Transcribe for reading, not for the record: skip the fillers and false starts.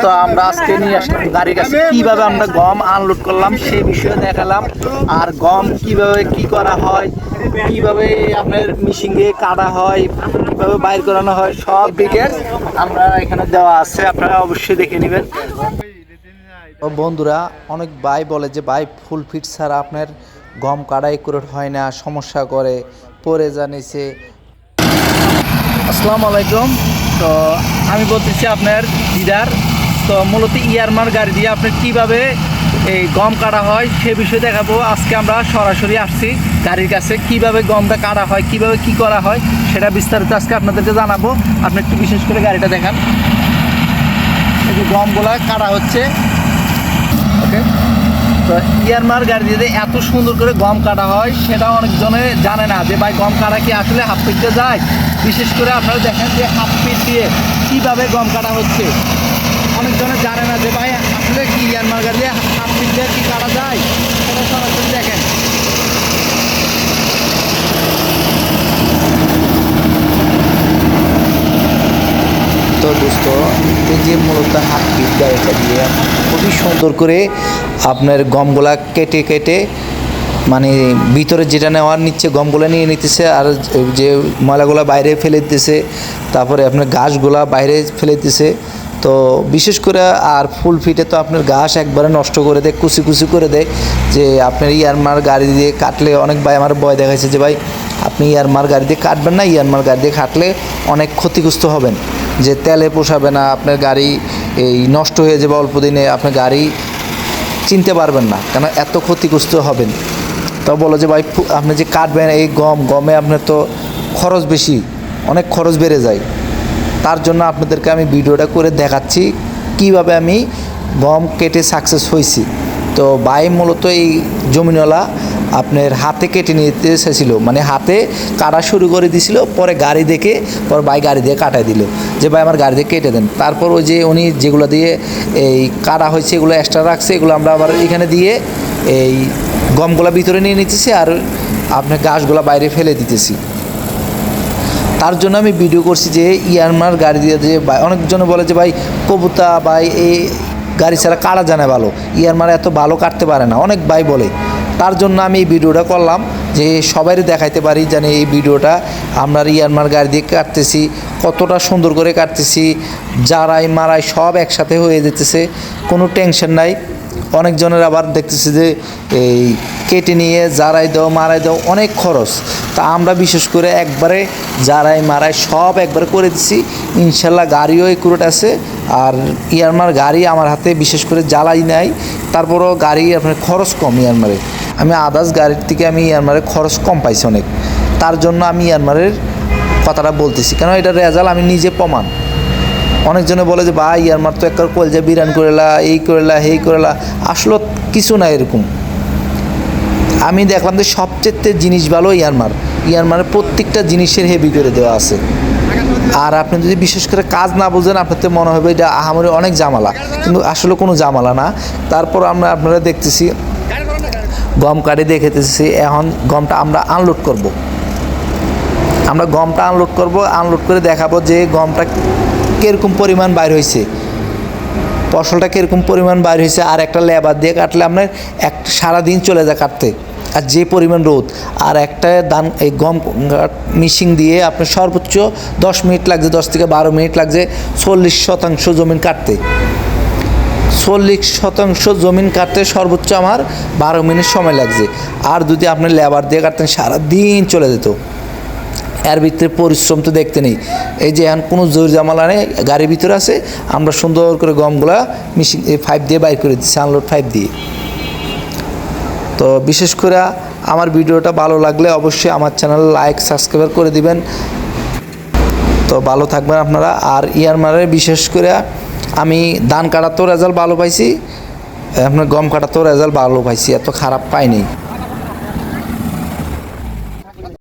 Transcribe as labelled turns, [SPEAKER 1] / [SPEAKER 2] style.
[SPEAKER 1] তো আমরা আজকে নিয়ে আসলাম গাড়ির কাছে কিভাবে আমরা গম আনলোড করলাম সেই বিষয়ে দেখালাম। আর গম কিভাবে কি করা হয়, কিভাবে আপনার মেশিনে কাটা হয়, কিভাবে বাইর করানো হয়, সব ডিটেলস আমরা এখানে দেওয়া আছে, আপনারা অবশ্যই দেখে নেবেন। বন্ধুরা, অনেক ভাই বলে যে ভাই ফুল ফিট ছাড়া আপনার গম কাটা একুরেট হয় না, সমস্যা করে, পরে জানিছে। আসসালামু আলাইকুম। তো আমি বলতেছি আপনার দিদার, তো মূলত ইয়ারমার গাড়ি দিয়ে আপনার কীভাবে এই গম কাটা হয় সে বিষয়ে দেখাবো। আজকে আমরা সরাসরি আসছি গাড়ির কাছে, কিভাবে গমটা কাটা হয়, কিভাবে কি করা হয় সেটা বিস্তারিত আজকে আপনাদেরকে জানাবো। আপনি একটু বিশেষ করে গাড়িটা দেখান। এই যে গমগুলা কাটা হচ্ছে, ওকে। তো ইয়ারমার গাড়ি দিয়ে এত সুন্দর করে গম কাটা হয় সেটা অনেকজনে জানে না যে ভাই গম কাটা কি আসলে হাফ ফিটে যায়। বিশেষ করে আপনারা দেখেন যে হাফ ফিট দিয়ে কীভাবে গম কাটা হচ্ছে, অনেকজনে জানে না যে ভাই আসলে কি ইয়ারমার গাড়ি দিয়ে হাফ ফিট দিয়ে কি কাটা যায়, সেটা সরাসরি দেখেন। তো দোস্ত, এই যে মূলত হাফ ফিট গাড়িটা দিয়ে খুবই সুন্দর করে আপনার গমগুলা কেটে কেটে মানে ভিতরে যেটা নেওয়ার নিচ্ছে গমগুলো নিয়ে নিতেছে, আর যে ময়লাগুলো বাইরে ফেলে দিতেছে, তারপরে আপনার ঘাসগুলা বাইরে ফেলে দিতেছে। তো বিশেষ করে আর ফুল ফিটে তো আপনার ঘাস একবারে নষ্ট করে দেয়, কুচি কুচি করে দেয়। যে আপনার ইয়ারমার গাড়ি দিয়ে কাটলে অনেক ভাই আমার ভয় দেখাচ্ছে যে ভাই আপনি ইয়ারমার গাড়ি দিয়ে কাটবেন না, ইয়ারমার গাড়ি দিয়ে কাটলে অনেক ক্ষতিগ্রস্ত হবেন, যে তেলে পোষাবে না, আপনার গাড়ি এই নষ্ট হয়ে যাবে অল্প দিনে, আপনার গাড়ি চিনতে পারবেন না, কেন এত ক্ষতিগ্রস্ত হবেন। তো বলো যে ভাই আপনি যে কাটবেন এই গমে আপনার তো খরচ বেশি, অনেক খরচ বেড়ে যায়। তার জন্য আপনাদেরকে আমি ভিডিওটা করে দেখাচ্ছি কিভাবে আমি গম কেটে সাকসেস হয়েছি। তো ভাই মূলত এই জমিনওয়ালা আপনার হাতে কেটে নিতে এসেছিলো, মানে হাতে কাটা শুরু করে দিয়েছিল, পরে গাড়ি দেখে পরে ভাই গাড়ি দিয়ে কাটাই দিল যে ভাই আমার গাড়ি দিয়ে কেটে দেন। তারপর ওই যে উনি যেগুলো দিয়ে এই কাটা হয়েছে এগুলো এক্সট্রা রাখছে, এগুলো আমরা আবার এখানে দিয়ে এই গমগুলা ভিতরে নিয়ে নিতেছি আর আপনার ঘাসগুলা বাইরে ফেলে দিতেছি। তার জন্য আমি ভিডিও করছি যে ইয়ারমার গাড়ি দিয়ে যে অনেকজন বলে যে ভাই কবুতা ভাই এই গাড়ি ছাড়া কাটা জানে ভালো, ইয়ারমার এত ভালো কাটতে পারে না, অনেক ভাই বলে। তার জন্য আমি এই ভিডিওটা করলাম যে সবাইকে দেখাইতে পারি জানি এই ভিডিওটা আমরা ইয়ারমার গাড়ি দিয়ে কাটতেছি, কতটা সুন্দর করে কাটতেছি, জারাই মারাই সব একসাথে হয়ে যেতেছে, কোনো টেনশন নাই। অনেকজনের আবার দেখতেছি যে এই কেটে নিয়ে জারাই দাও মারাই দাও অনেক খরচ, তা আমরা বিশেষ করে একবারে জারাই মারাই সব একবারে করে দিচ্ছি। ইনশাল্লাহ গাড়িও একুরেট আছে, আর ইয়ারমার গাড়ি আমার হাতে বিশেষ করে জ্বালাই নাই, তারপরও গাড়ি আপনার খরচ কম ইয়ারমারে। আমি আদার্স গাড়ির থেকে আমি ইয়ারমারে খরচ কম পাইছি অনেক, তার জন্য আমি ইয়ারমারের কথাটা বলতেছি, কেন এটা রেজাল্ট আমি নিজে প্রমাণ। অনেকজনে বলে যে ভাই ইয়ারমার তো একটা কলজা বিরান করেলা, এই করেলা এই করেলা, আসলে কিছু না এরকম। আমি দেখলাম যে সবচেয়ে জিনিস ভালো ইয়ারমারের প্রত্যেকটা জিনিসের হেভি করে দেওয়া আছে। আর আপনি যদি বিশেষ করে কাজ না বুঝেন আপনার তো মনে হবে এটা আহামরি অনেক জামালা, কিন্তু আসলে কোনো জামালা না। তারপর আপনারা দেখতেছি গম কাটে দেখেতেছি, এখন গমটা আমরা আনলোড করব। আমরা গমটা আনলোড করে দেখাবো যে গমটা কীরকম পরিমাণ বাইর হয়েছে, ফসলটা কীরকম পরিমাণ বাইর হয়েছে। আর একটা লেবার দিয়ে কাটলে আপনার সারাদিন চলে যায় কাটতে, আর যে পরিমাণ রোদ। আর একটা এই গম মিশিং দিয়ে আপনার সর্বোচ্চ 10 মিনিট লাগছে, 10 থেকে 12 মিনিট লাগছে 40% জমিন কাটতে। 40% জমিন কাটতে সর্বোচ্চ আমার 12 মিনিট সময় লাগছে। আর যদি আপনি লেবার দিয়ে কাটতেন সারাদিন চলে যেত। এর ভিতরে পরিশ্রম তো দেখতে নেই, এই যে এখন কোনো জোর জামালা নেই, গাড়ির ভিতরে আছে, আমরা সুন্দর করে গমগুলা মিশিং 5 দিয়ে বাইর করে দিচ্ছি, আনলোড 5 দিয়ে। তো বিশেষ করে আমার ভিডিওটা ভালো লাগলে অবশ্যই আমার চ্যানেল লাইক সাবস্ক্রাইব করে দিবেন। তো ভালো থাকবেন আপনারা। আর ইয়ারমারে বিশেষ করে আমি ধান কাটাতেও রেজাল্ট ভালো পাইছি, আপনার গম কাটাতেও রেজাল্ট ভালো পাইছি, এত খারাপ পাইনি।